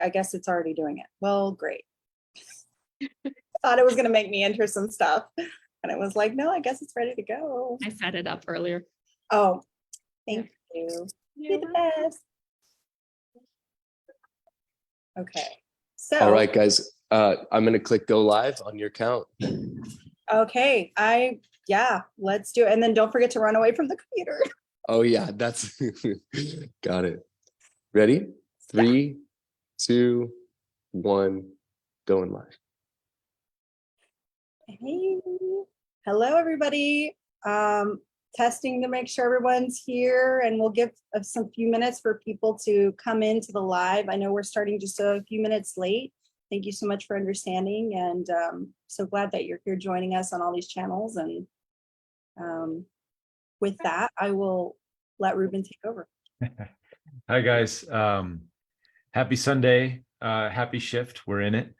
I guess it's already doing it. Well, great. Thought it was going to make me enter some stuff. And it was like, no, I guess it's ready to go. I set it up earlier. Oh, thank you. You're the best. Okay. So. All right, guys. I'm going to click go live on your count. Okay. Yeah, let's do it. And then don't forget to run away from the computer. Oh, yeah, that's got it. Ready? 3, 2, 1, going live. Hey, hello, everybody. Testing to make sure everyone's here, and we'll give some few minutes for people to come into the live. I know we're starting just a few minutes late. Thank you so much for understanding, and so glad that you're here joining us on all these channels. And with that, I will let Reuben take over. Hi, guys. Happy Sunday. Happy shift. We're in it.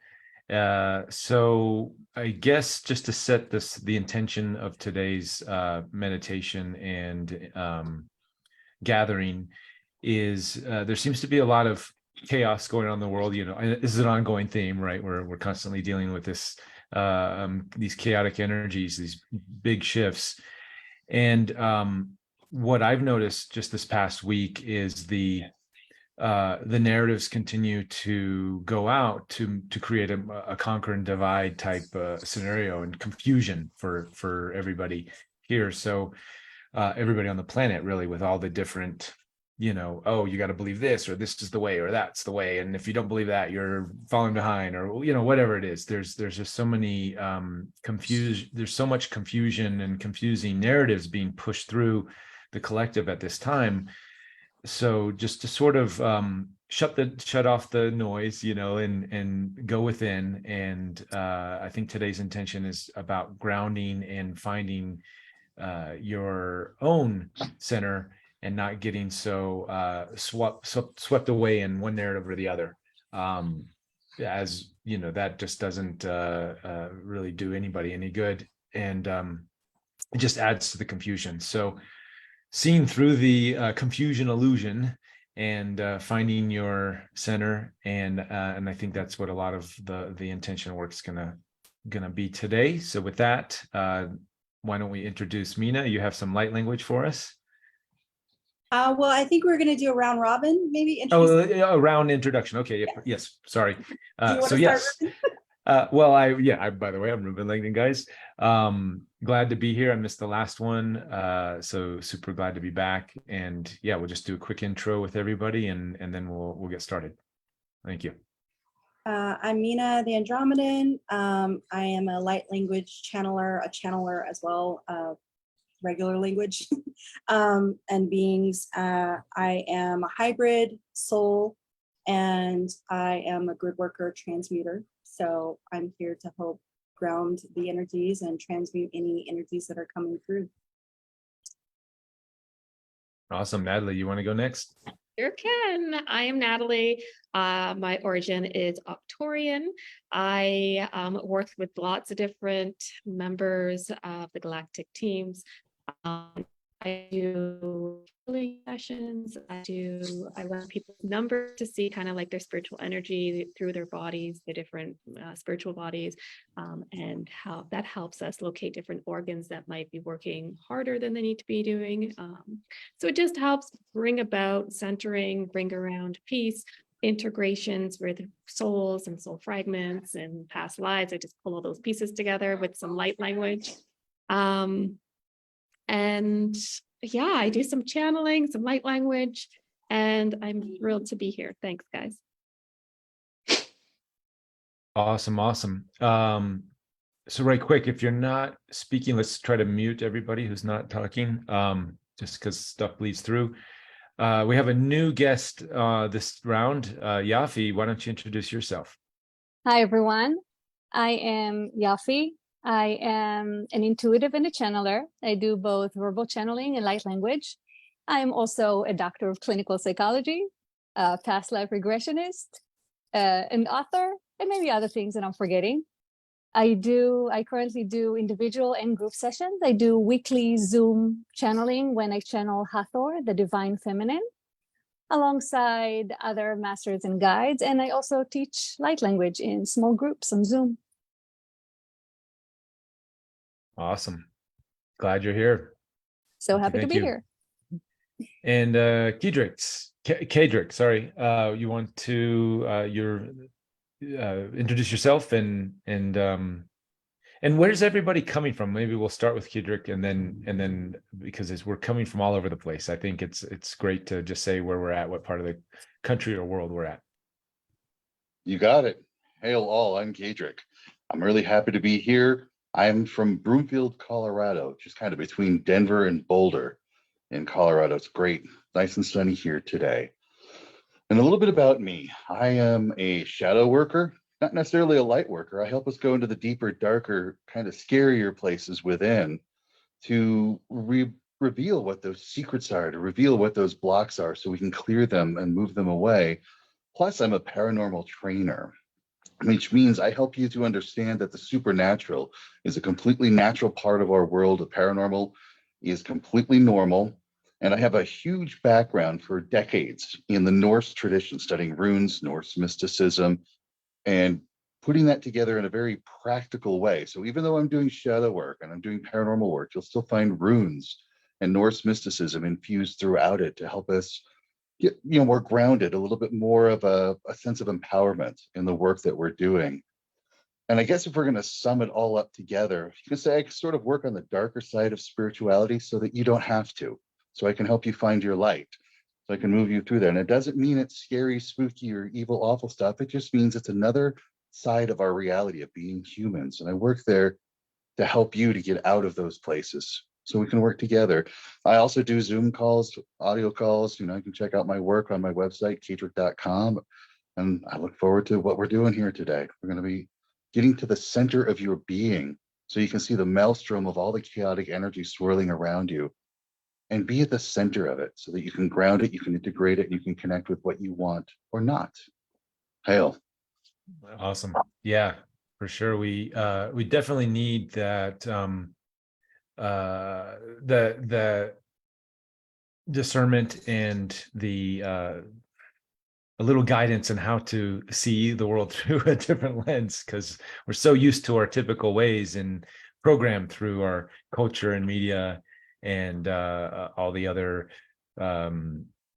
So I guess just to set the intention of today's meditation and gathering is there seems to be a lot of chaos going on in the world. You know, this is an ongoing theme, right? We're constantly dealing with this these chaotic energies, these big shifts. And what I've noticed just this past week is the narratives continue to go out to create a conquer and divide type scenario and confusion for everybody here. So everybody on the planet, really, with all the different, you know, oh, you got to believe this, or this is the way, or that's the way, and if you don't believe that, you're falling behind, or you know, whatever it is. There's just so many there's so much confusion and confusing narratives being pushed through the collective at this time. So just to sort of shut off the noise, you know, and go within. And I think today's intention is about grounding and finding your own center and not getting so swept away in one narrative or the other. As you know, that just doesn't really do anybody any good, and it just adds to the confusion. So seeing through the confusion illusion and finding your center, and I think that's what a lot of the intention work is gonna be today. So with that, why don't we introduce Mina? You have some light language for us. Well, I think we're going to do a round robin, maybe. A round introduction. Okay. Yeah. Yes. Sorry. So yes. Well, by the way, I'm ReubenLangdon, guys. Glad to be here. I missed the last one. So super glad to be back. And yeah, we'll just do a quick intro with everybody and then we'll get started. Thank you. I'm Mina the Andromedan. I am a light language channeler, a channeler as well, regular language and beings. I am a hybrid soul, and I am a grid worker transmuter. So I'm here to help ground the energies and transmute any energies that are coming through. Awesome. Natalie, you want to go next? Sure can. I am Natalie. My origin is Octorian. I work with lots of different members of the Galactic teams. I do healing sessions. I run people's numbers to see kind of like their spiritual energy through their bodies, the different spiritual bodies, and how that helps us locate different organs that might be working harder than they need to be doing. So it just helps bring about centering, bring around peace, integrations with souls and soul fragments and past lives. I just pull all those pieces together with some light language. And yeah, I do some channeling, some light language, and I'm thrilled to be here. Thanks, guys. Awesome. So right quick, if you're not speaking, let's try to mute everybody who's not talking, just because stuff bleeds through. We have a new guest this round. Yafi, why don't you introduce yourself? Hi, everyone. I am Yafi. I am an intuitive and a channeler. I do both verbal channeling and light language. I'm also a doctor of clinical psychology, a past life regressionist, an author, and maybe other things that I'm forgetting. I currently do individual and group sessions. I do weekly Zoom channeling when I channel Hathor, the divine feminine. alongside other masters and guides. And I also teach light language in small groups on Zoom. Awesome. Glad you're here. So Thank you, happy to thank be you. here. And Kedrick, sorry. You want to introduce yourself and where's everybody coming from? Maybe we'll start with Kedrick and then because we're coming from all over the place. I think it's great to just say where we're at, what part of the country or world we're at. You got it. Hail all, I'm Kedrick. I'm really happy to be here. I'm from Broomfield, Colorado, just kind of between Denver and Boulder in Colorado. It's great, nice and sunny here today. And a little bit about me. I am a shadow worker, not necessarily a light worker. I help us go into the deeper, darker, kind of scarier places within to reveal what those secrets are, to reveal what those blocks are so we can clear them and move them away. Plus, I'm a paranormal trainer, which means I help you to understand that the supernatural is a completely natural part of our world. The paranormal is completely normal. And I have a huge background for decades in the Norse tradition, studying runes, Norse mysticism, and putting that together in a very practical way. So even though I'm doing shadow work and I'm doing paranormal work, you'll still find runes and Norse mysticism infused throughout it to help us get more grounded, a little bit more of a sense of empowerment in the work that we're doing. And I guess if we're going to sum it all up together, you can say I sort of work on the darker side of spirituality so that you don't have to. So I can help you find your light. So I can move you through there. And it doesn't mean it's scary, spooky, or evil, awful stuff. It just means it's another side of our reality of being humans. And I work there to help you to get out of those places so we can work together. I also do Zoom calls, audio calls. You can check out my work on my website, kedrick.com. And I look forward to what we're doing here today. We're going to be getting to the center of your being so you can see the maelstrom of all the chaotic energy swirling around you and be at the center of it so that you can ground it, you can integrate it, and you can connect with what you want or not. Hail. Awesome. Yeah, for sure. We definitely need that the discernment and the a little guidance on how to see the world through a different lens, because we're so used to our typical ways and programmed through our culture and media and all the other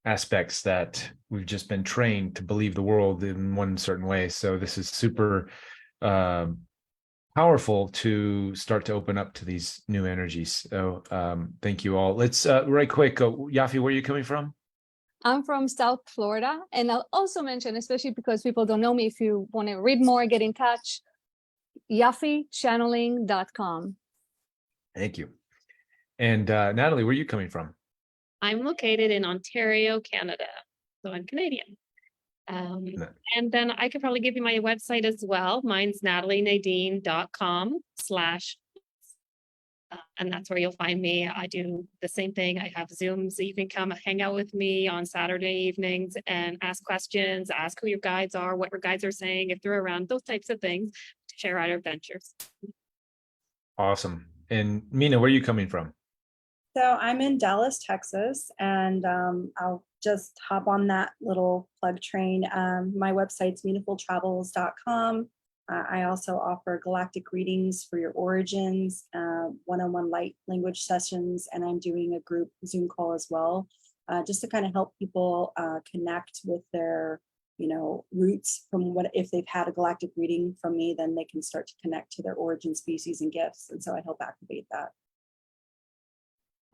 aspects that we've just been trained to believe the world in one certain way. So this is super powerful to start to open up to these new energies. So thank you all. Let's right quick, Yafi, where are you coming from? I'm from South Florida. And I'll also mention, especially because people don't know me, if you want to read more, get in touch, yafichanneling.com. Thank you. And Natalie, where are you coming from? I'm located in Ontario, Canada, so I'm Canadian. And then I could probably give you my website as well. Mine's natalienadine.com/ and that's where you'll find me. I do the same thing. I have Zooms, so you can come hang out with me on Saturday evenings and ask questions, ask who your guides are, what your guides are saying, if they're around, those types of things, to share our adventures. Awesome. And Mina, where are you coming from? So I'm in Dallas, Texas, and I'll just hop on that little plug train. My website's meaningfultravels.com. I also offer galactic readings for your origins, one-on-one light language sessions, and I'm doing a group Zoom call as well, just to kind of help people connect with their, roots from if they've had a galactic reading from me, then they can start to connect to their origin, species, and gifts. And so I help activate that.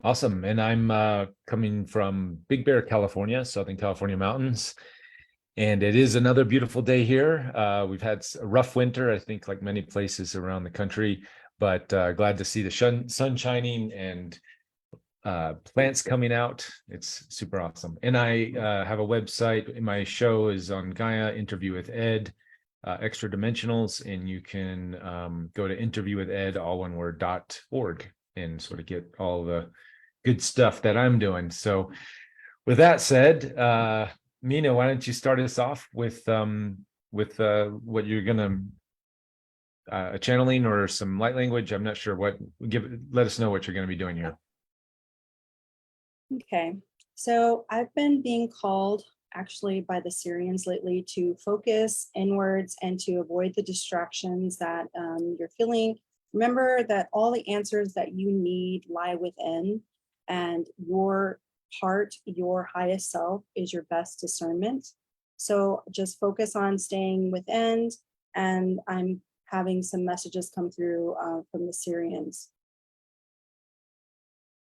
Awesome. And I'm coming from Big Bear, California, Southern California mountains. And it is another beautiful day here. We've had a rough winter, I think, like many places around the country, but glad to see the sun shining and plants coming out. It's super awesome. And I have a website. My show is on Gaia, Interview with Ed, Extra Dimensionals, and you can go to interviewwithed, all one word, .org, and sort of get all the good stuff that I'm doing. So with that said, Mina, why don't you start us off with what you're gonna channeling or some light language? I'm not sure what. Let us know what you're going to be doing here. Okay, So I've been being called actually by the Syrians lately to focus inwards and to avoid the distractions that you're feeling. Remember that all the answers that you need lie within, and your heart, your highest self, is your best discernment. So just focus on staying within, and I'm having some messages come through from the Syrians.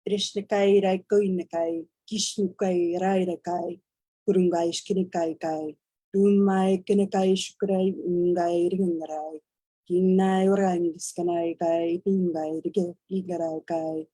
Rishnikai Raikoinakai, Kishnukai Rairakai, Kurungai Shkinikai Kai, Dumai Kinakai Shukrai Ungai Ringarai, Kinai Orang Skanai Kai, Dungai Rigarai Kai,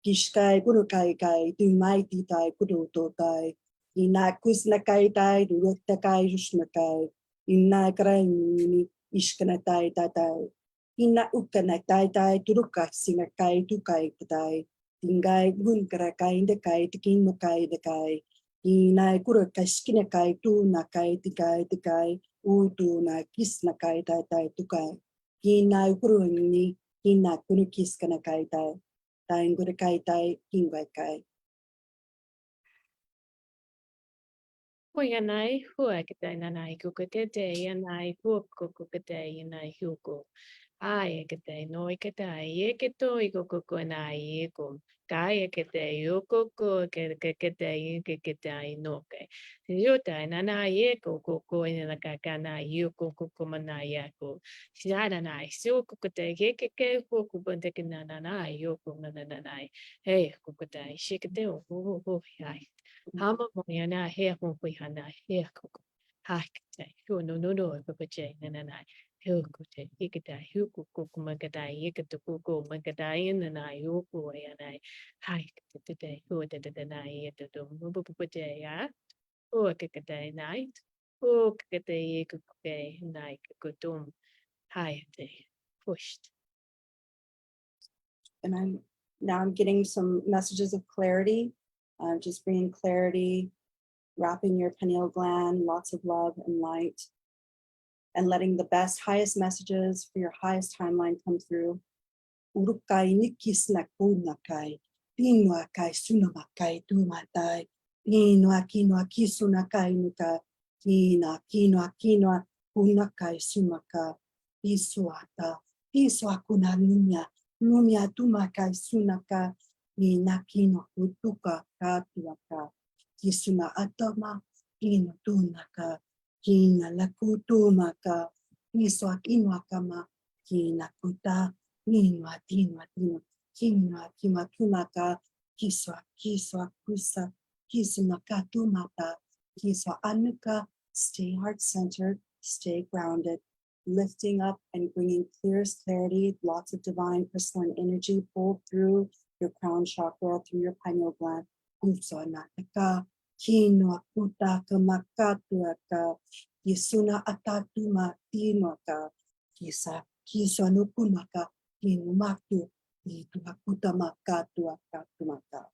Kishkai Kurukai Kai, Dumai Titai Kuruto Kai, Inakus Nakai Tai, Durutakai Jushnakai, Inakrai Mini, Ishkanatai Tatai, Ina Ukanatai Tai, Turuka Sinakai, Tukai Tatai. Tingai gun karakai dekai tikin makai dekai inai kurakai skinakai tu nakai tikai utu na kis nakai tai tukai inai kuruni ina kunu kis kanakai tai ngurakai tai kingai kai. Yanai, huakata nanai kukate, yanai hukukate, yanai huku. Ai kate noi kate, yeketo, ikuku and I ekum. Kaya kate, yokoko, kate, kate, noke. Yuta, nana yeko, koko, and the kakana, yoko, kukumanayako. Shidanai, sukukate, yeke, kukubantakanana, yoko, nananai. Hey, kukate, shikate, oh, yai. Hama moyana hair hana hair cook. Hakte, who no, papache, nanai, hilkute, ikata, huku, magada, yikatuku, magadayan, and I, yoku, and I, hike today, who did the night at the dome, papache, oh, kikade night, oh, kikade, kuke, night, good dome, high day, pushed. And I'm getting some messages of clarity, just bringing clarity, wrapping your pineal gland, lots of love and light, and letting the best, highest messages for your highest timeline come through. Urukai nikis nakunakai, pinuakai sunamakai tumatai, pinuakinoa kisunakai nuka, kinoa kunakai sumaka, pisuata, pisuakuna lumia tumakai sunaka, ninakino kutuka katuaka, kisuna atama, kino tunaka, kina lakutumaka, pisuakinoakama, kina kuta, Tinwa, kima kumaka, kiswa, kusa, kisumaka tumata, kiswa anuka, stay heart-centered, stay grounded, lifting up and bringing clearest clarity, lots of divine crystalline energy pulled through your crown chakra, through your pineal gland, kuswa nataka, kinwa kutaka makatuaka, kisuna atatuma tinwaka, kiswa nukunaka, Maktu itu aku tamaka tuaka tumaka.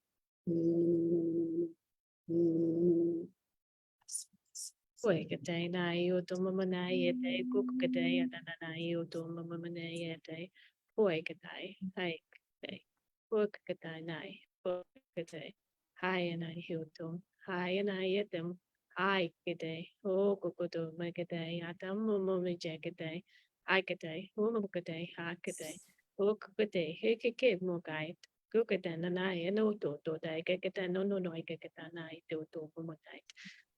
Oi, kate na io to mama na yete, cook kate, and na io to mama na yete. Oi, kate, hai kate, work kate na, work kate, hi and I hilton, hi and I yetem, hi kate, oh, cocoto, make a day, atam, mummy jackete, I kate, woman kate, ha kate, work kate, heke, more guide. Cook it and I, and no to, I get it, no, I get it, and I do to woman.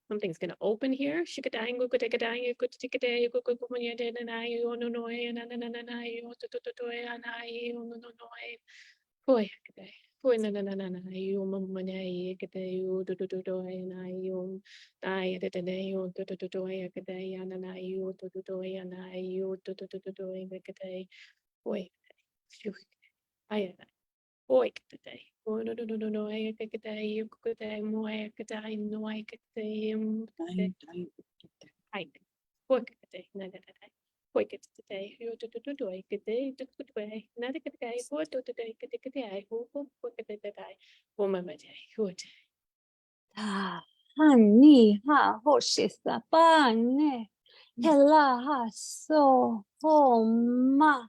Something's gonna open here. Shikadang, go take a dang, you could take a day, you could go when you did, and I, you no no, and I, you to, and I, you no, boy, boy, you mamma, get you to, and I, you die at the day, you to, a day, and I, you to, and I, you to, a day, boy, I. Oi, today. Oh, no, I get a you could I more I could I know I could say I work today, none of that. Work it today, you do I get day, do good way, not a good guy, what do today, get a day, who work at the day, woman, my day, good. Hani ha hoshisa pane. Hela ha so homa.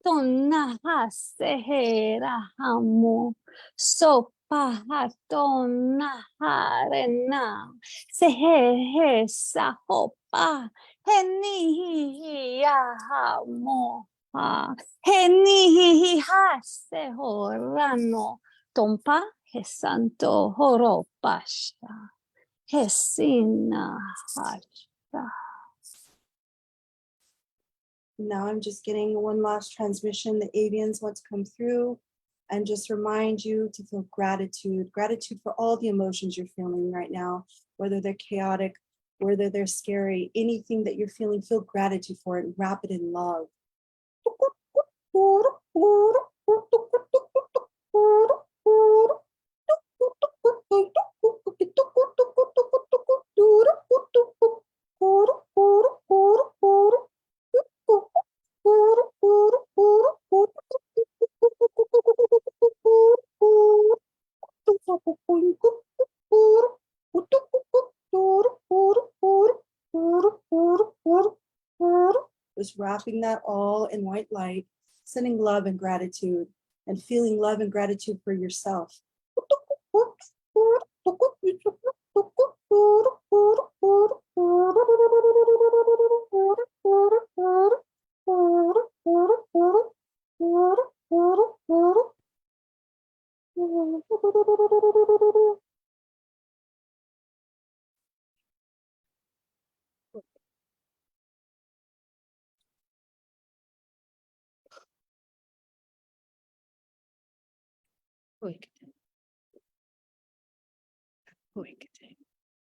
Tonna ha sehera hamo. So pahatona harena sehe sahopa heni ya moha heni ha sehorano tompa hesanto horopasha hesina hasha. Now I'm just getting one last transmission. The avians want to come through and just remind you to feel gratitude. Gratitude for all the emotions you're feeling right now, whether they're chaotic, whether they're scary, anything that you're feeling, feel gratitude for it. Wrap it in love. Just wrapping that all in white light, sending love and gratitude, and feeling love and gratitude for yourself.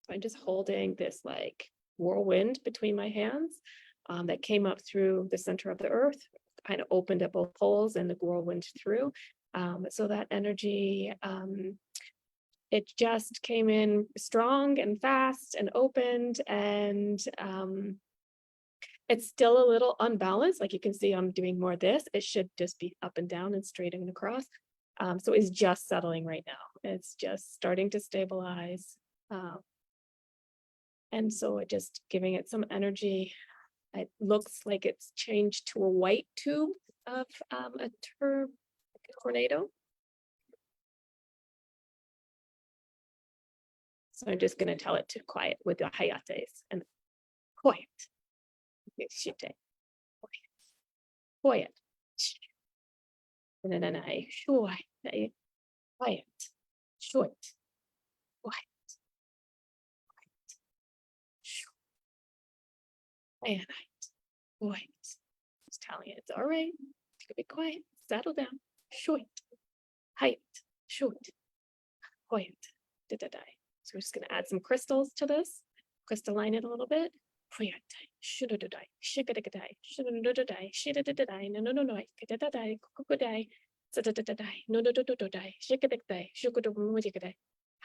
So I'm just holding this like whirlwind between my hands that came up through the center of the earth, kind of opened at both poles and the whirlwind through. So that energy, it just came in strong and fast and opened, and it's still a little unbalanced. Like you can see, I'm doing more of this. It should just be up and down and straight and across. So it's just settling right now. It's just starting to stabilize. And so it just giving it some energy. It looks like it's changed to a white tube of a tornado. So I'm just going to tell it to quiet with the hayates and quiet. Quiet. And then I quiet. Short. Quiet. And quiet. Just telling it it's all right. You can be quiet. Settle down. Short. Height. Short. Quiet. Da-da-da. So we're just going to add some crystals to this. Crystalline it a little bit. Quiet. Shoo-da-da-da. Shika-da-da-da. Shoo-da-da-da-da. Shida-da-da-da. No. Da-da-da-da. Kuku-da. Sa-da-da-da-da. No-da-da-da-da. Shika-da-da-da. Shuku-da-da-da.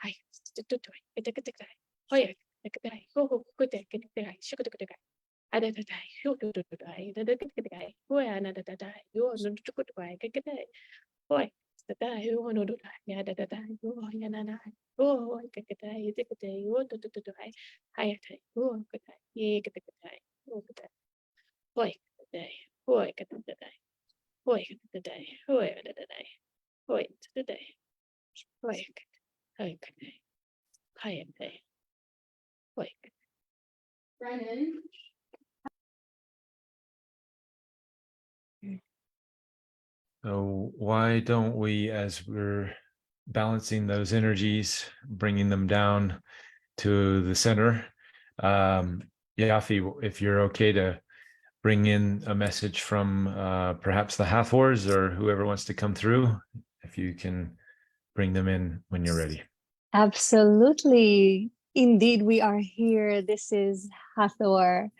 Hi. Da-da-da-da. Da-da-da-da. Quiet. Da-da-da. Kuku-da. Da-da-da. Shuku-da-da-da. Da-da-da-da. Shu-da-da-da-da. Da-da-da-da-da. Ua-na-da-da-da. Yo-no-da-da-da-da. Ka-ka-da. Oi. Da-da. Yo-no-da-da. Ya-da-da-da. Yo-ya-na-na. Oh, ka-ka-da. Da-da-da. Yo-da-da-da-da. Hi-ya-da. Oh, ka-da. Ye-ka-da-da-da. Oh, ka-da. Oi. Da-da. Oi. Ka-da-da-da. Oi. Da-da. Oi. Da-da-da. Oi. Da-da. Oi. Oi. Ka-da. Hi-ya-da. Oi. Brennan. So why don't we, as we're balancing those energies, bringing them down to the center, Yafi, if you're okay to bring in a message from perhaps the Hathors or whoever wants to come through, if you can bring them in when you're ready. Absolutely. Indeed, we are here. This is Hathor.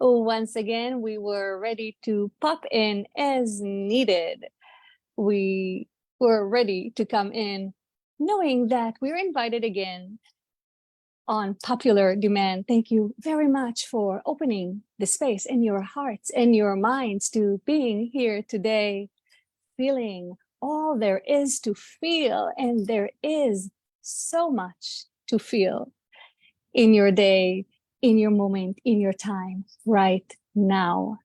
Once again, we were ready to pop in as needed. We were ready to come in knowing that we're invited again on popular demand. Thank you very much for opening the space in your hearts and your minds to being here today, feeling all there is to feel. And there is so much to feel in your day, in your moment, in your time, right now.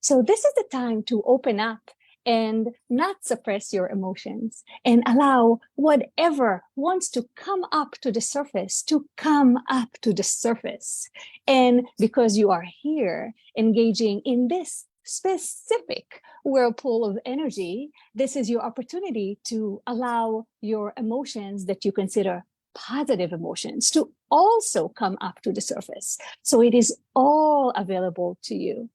So this is the time to open up and not suppress your emotions, and allow whatever wants to come up to the surface to come up to the surface. And because you are here engaging in this specific whirlpool of energy, this is your opportunity to allow your emotions that you consider positive emotions to also come up to the surface. So it is all available to you.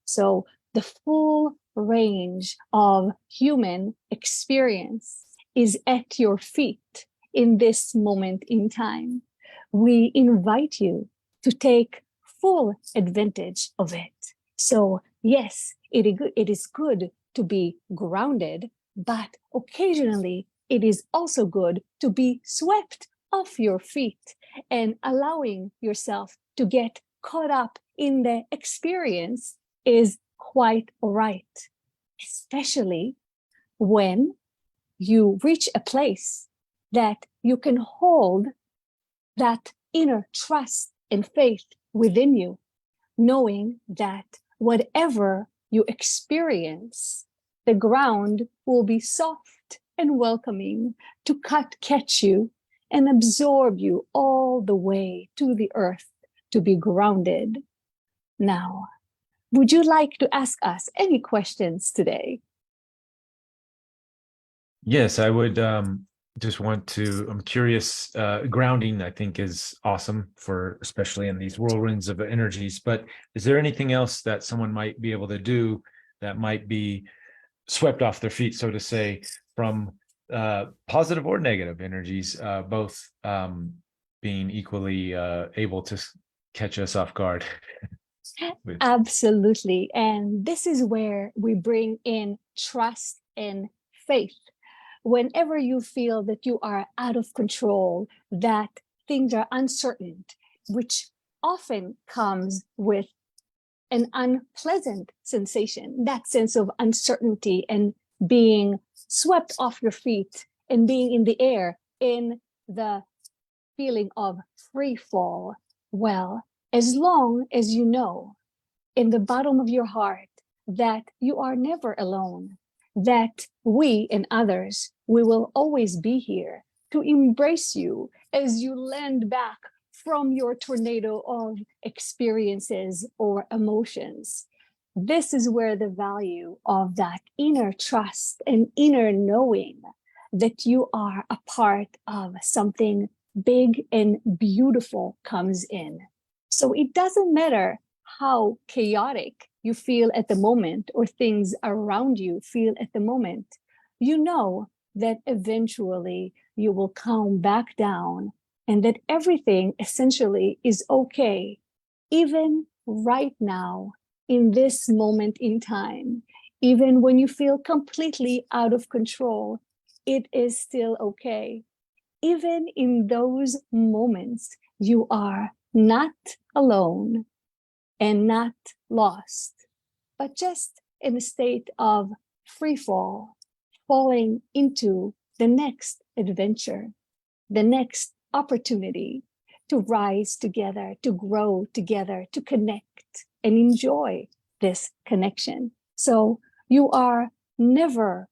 So the full range of human experience is at your feet in this moment in time. We invite you to take full advantage of it. So yes, it is good to be grounded, but occasionally it is also good to be swept off your feet and allowing yourself to get caught up in the experience is quite all right, especially when you reach a place that you can hold that inner trust and faith within you, knowing that whatever you experience, the ground will be soft and welcoming to catch you and absorb you all the way to the earth to be grounded. Now, would you like to ask us any questions today? Yes, I would just want to, I'm curious, grounding I think is awesome for, especially in these whirlwinds of energies, but is there anything else that someone might be able to do that might be swept off their feet, so to say, from positive or negative energies, both being equally able to catch us off guard? Absolutely. And this is where we bring in trust and faith. Whenever you feel that you are out of control, that things are uncertain, which often comes with an unpleasant sensation, that sense of uncertainty and being swept off your feet and being in the air in the feeling of free fall. Well, as long as you know in the bottom of your heart that you are never alone, that we and others, we will always be here to embrace you as you land back from your tornado of experiences or emotions. This is where the value of that inner trust and inner knowing that you are a part of something big and beautiful comes in. So it doesn't matter how chaotic you feel at the moment or things around you feel at the moment. You know that eventually you will calm back down and that everything essentially is okay, even right now, in this moment in time. Even when you feel completely out of control, it is still okay. Even in those moments, you are not alone and not lost, but just in a state of free fall, falling into the next adventure, the next opportunity to rise together, to grow together, to connect and enjoy this connection. So you are never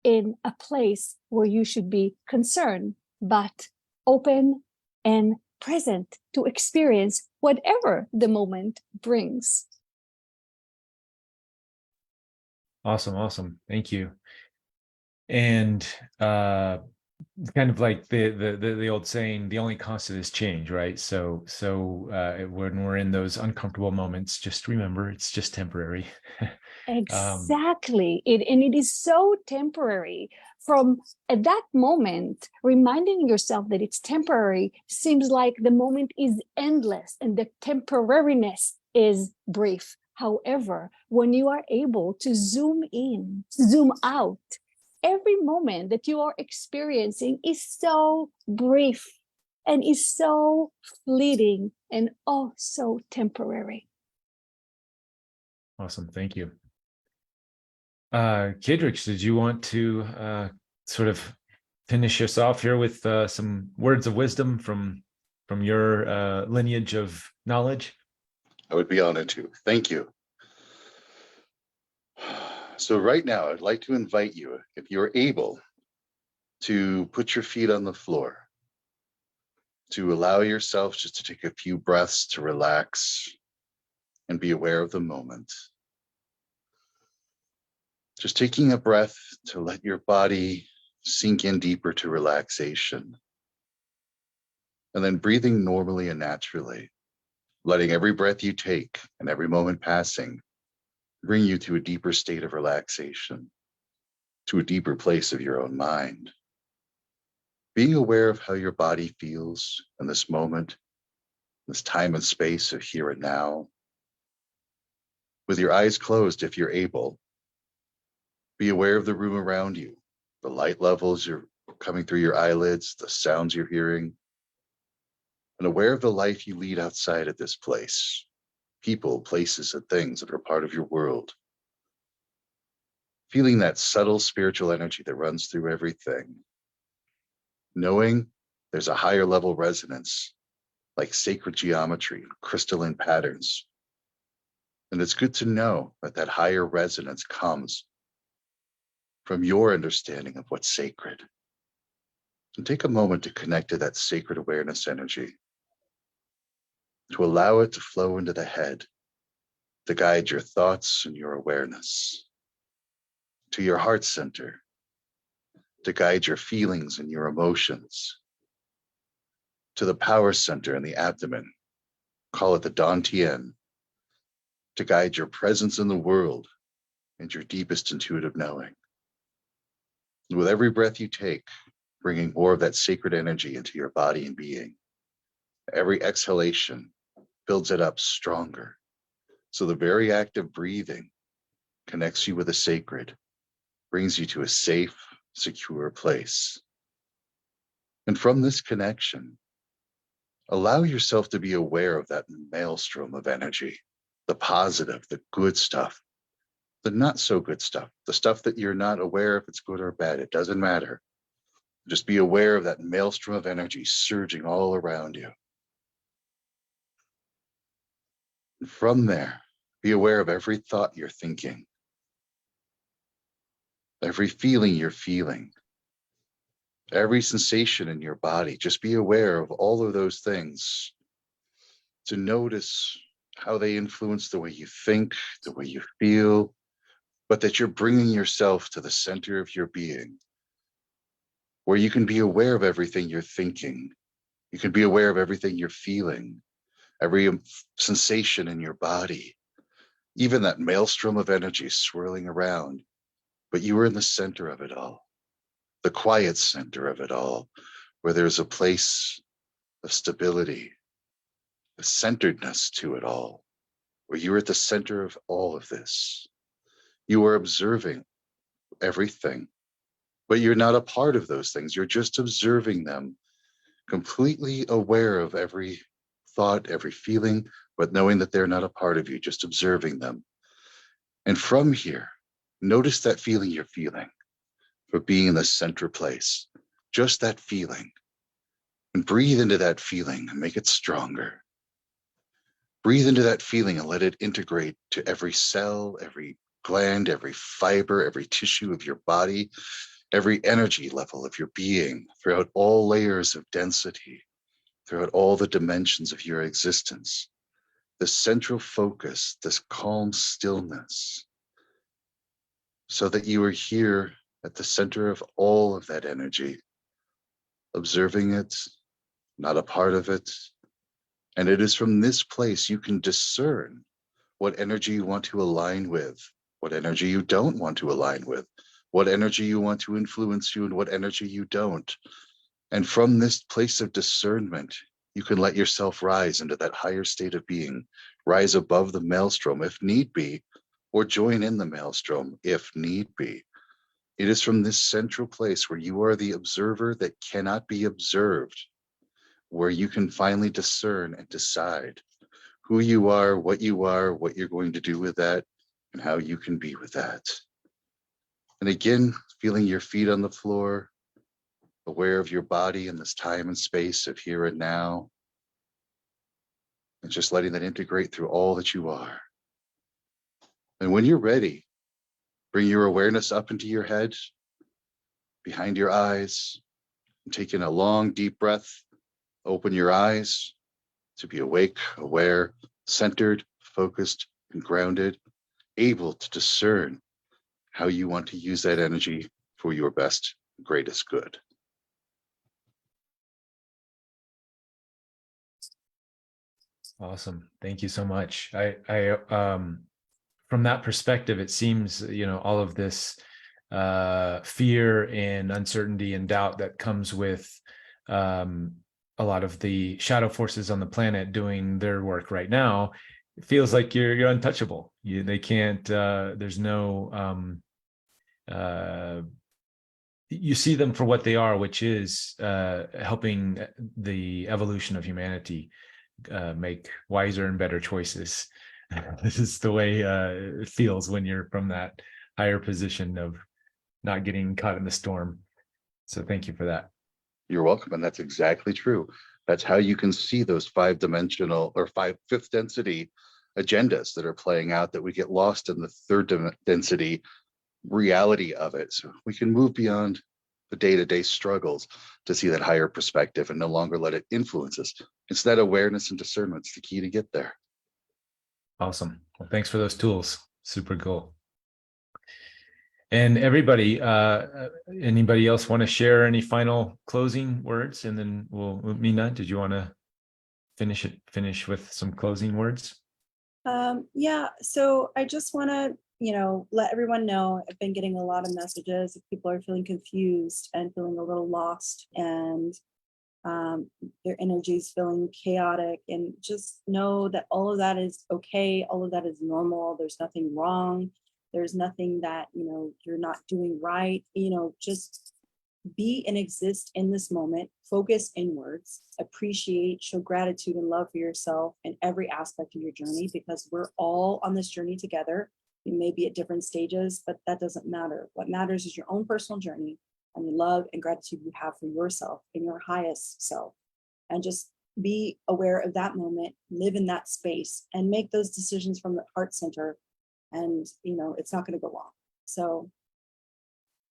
in a place where you should be concerned, but open and present to experience whatever the moment brings. Awesome. Thank you. And kind of like the old saying, the only constant is change, right? So when we're in those uncomfortable moments, just remember it's just temporary. Exactly. It is so temporary. From at that moment, reminding yourself that it's temporary seems like the moment is endless and the temporariness is brief. However, when you are able to zoom in, zoom out, every moment that you are experiencing is so brief and is so fleeting and oh so temporary. Awesome. Thank you. Kedrix, did you want to sort of finish us off here with some words of wisdom from your lineage of knowledge? I would be honored to. Thank you. So right now, I'd like to invite you, if you're able, to put your feet on the floor, to allow yourself just to take a few breaths to relax and be aware of the moment. Just taking a breath to let your body sink in deeper to relaxation. And then breathing normally and naturally, letting every breath you take and every moment passing bring you to a deeper state of relaxation, to a deeper place of your own mind. Being aware of how your body feels in this moment, this time and space of here and now. With your eyes closed, if you're able, be aware of the room around you, the light levels you're coming through your eyelids, the sounds you're hearing, and aware of the life you lead outside of this place, people, places, and things that are part of your world. Feeling that subtle spiritual energy that runs through everything. Knowing there's a higher level resonance, like sacred geometry, crystalline patterns. And it's good to know that that higher resonance comes from your understanding of what's sacred. And take a moment to connect to that sacred awareness energy, to allow it to flow into the head, to guide your thoughts and your awareness, to your heart center, to guide your feelings and your emotions, to the power center in the abdomen, call it the Dantian, to guide your presence in the world and your deepest intuitive knowing. And with every breath you take, bringing more of that sacred energy into your body and being. Every exhalation builds it up stronger. So the very act of breathing connects you with the sacred, brings you to a safe, secure place. And from this connection, allow yourself to be aware of that maelstrom of energy, the positive, the good stuff, the not so good stuff, the stuff that you're not aware if it's good or bad. It doesn't matter. Just be aware of that maelstrom of energy surging all around you. And from there, be aware of every thought you're thinking, every feeling you're feeling, every sensation in your body. Just be aware of all of those things to notice how they influence the way you think, the way you feel, but that you're bringing yourself to the center of your being, where you can be aware of everything you're thinking. You can be aware of everything you're feeling, every sensation in your body, even that maelstrom of energy swirling around, but you are in the center of it all, the quiet center of it all, where there's a place of stability, a centeredness to it all, where you're at the center of all of this. You are observing everything, but you're not a part of those things. You're just observing them, completely aware of every thought, every feeling, but knowing that they're not a part of you, just observing them. And from here, notice that feeling you're feeling for being in the center place, just that feeling, and breathe into that feeling and make it stronger. Breathe into that feeling and let it integrate to every cell, every gland, every fiber, every tissue of your body, every energy level of your being, throughout all layers of density, throughout all the dimensions of your existence. The central focus, this calm stillness, so that you are here at the center of all of that energy, observing it, not a part of it. And it is from this place you can discern what energy you want to align with, what energy you don't want to align with, what energy you want to influence you and what energy you don't. And from this place of discernment, you can let yourself rise into that higher state of being, rise above the maelstrom if need be, or join in the maelstrom if need be. It is from this central place where you are the observer that cannot be observed, where you can finally discern and decide who you are, what you're going to do with that, and how you can be with that. And again, feeling your feet on the floor, aware of your body in this time and space of here and now, and just letting that integrate through all that you are. And when you're ready, Bring your awareness up into your head, behind your eyes. Take in a long, deep breath. Open your eyes to be awake, aware, centered, focused, and grounded, able to discern how you want to use that energy for your best, greatest good. Awesome. Thank you so much. From that perspective, it seems, all of this fear and uncertainty and doubt that comes with a lot of the shadow forces on the planet doing their work right now. It feels like you're untouchable. They can't, there's no, you see them for what they are, which is helping the evolution of humanity make wiser and better choices. This is the way it feels when you're from that higher position of not getting caught in the storm. So thank you for that. You're welcome. And that's exactly true. That's how you can see those 5-dimensional or fifth density agendas that are playing out, that we get lost in the third density reality of it. So we can move beyond the day-to-day struggles to see that higher perspective and no longer let it influence us. It's that awareness and discernment's the key to get there. Awesome. Well, thanks for those tools. Super cool. And everybody, anybody else want to share any final closing words? And then Mina, did you want to finish with some closing words? Yeah, so I just want to, let everyone know I've been getting a lot of messages. People are feeling confused and feeling a little lost, and their energy is feeling chaotic, and just know that all of that is okay. All of that is normal. There's nothing wrong. There's nothing that, you're not doing right. Just be and exist in this moment, focus inwards, appreciate, show gratitude and love for yourself in every aspect of your journey, because we're all on this journey together. We may be at different stages, but that doesn't matter. What matters is your own personal journey and the love and gratitude you have for yourself and your highest self. And just be aware of that moment, live in that space, and make those decisions from the heart center. And, it's not going to go wrong. So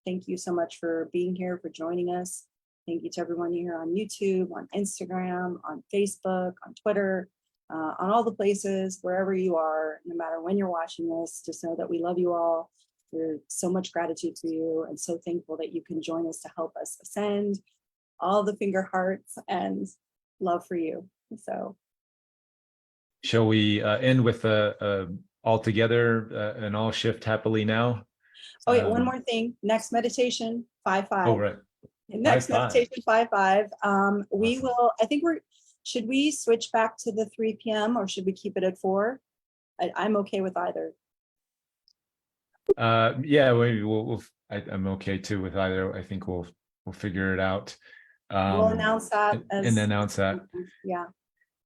thank you so much for being here, for joining us. Thank you to everyone here on YouTube, on Instagram, on Facebook, on Twitter, on all the places, wherever you are, no matter when you're watching this. Just know that we love you all. We're so much gratitude for you, and so thankful that you can join us to help us ascend. All the finger hearts and love for you. So shall we end with all together and all shift happily now? Oh yeah, one more thing. Next meditation, 5-5. Oh, right. Next 5-5. meditation, 5-5. We Awesome. will, I think should we switch back to the 3 p.m. or should we keep it at 4? I'm okay with either. Yeah, I'm okay too with either. I think we'll figure it out. We'll announce that and announce that. Yeah.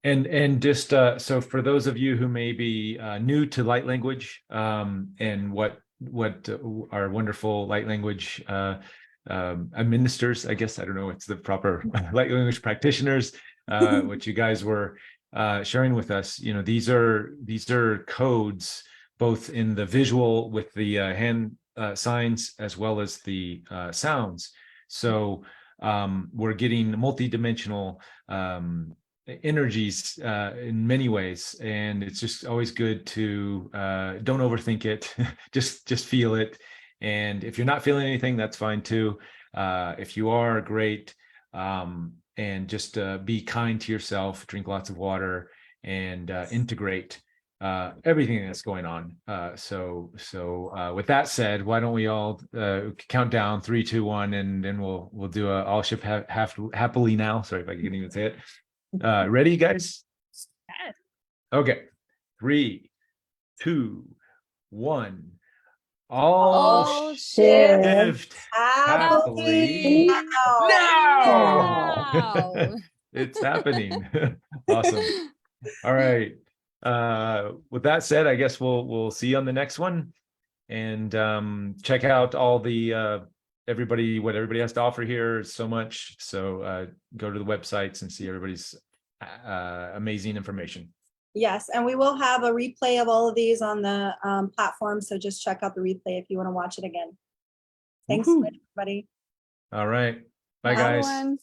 And just so for those of you who may be new to light language, and what our wonderful light language administers, I guess, I don't know what's the proper light language practitioners, what you guys were sharing with us, these are codes, both in the visual with the hand signs as well as the sounds. So we're getting multidimensional energies in many ways, and it's just always good to don't overthink it. just feel it, and if you're not feeling anything, that's fine too. If you are, great. And just be kind to yourself, drink lots of water, and integrate everything that's going on. So with that said, why don't we all count down 3, 2, 1, and then we'll do a all shift happily now. Sorry if I can't even say it. Ready, guys? Yes. Okay. 3, 2, 1. All shift happily now. Wow. It's happening. Awesome. All right. With that said, I guess we'll see you on the next one, and check out all the what everybody has to offer here. So much. So go to the websites and see everybody's amazing information. Yes, and we will have a replay of all of these on the platform. So just check out the replay if you want to watch it again. Thanks, Woohoo. everybody. All right. Bye, Bye, guys. everyone.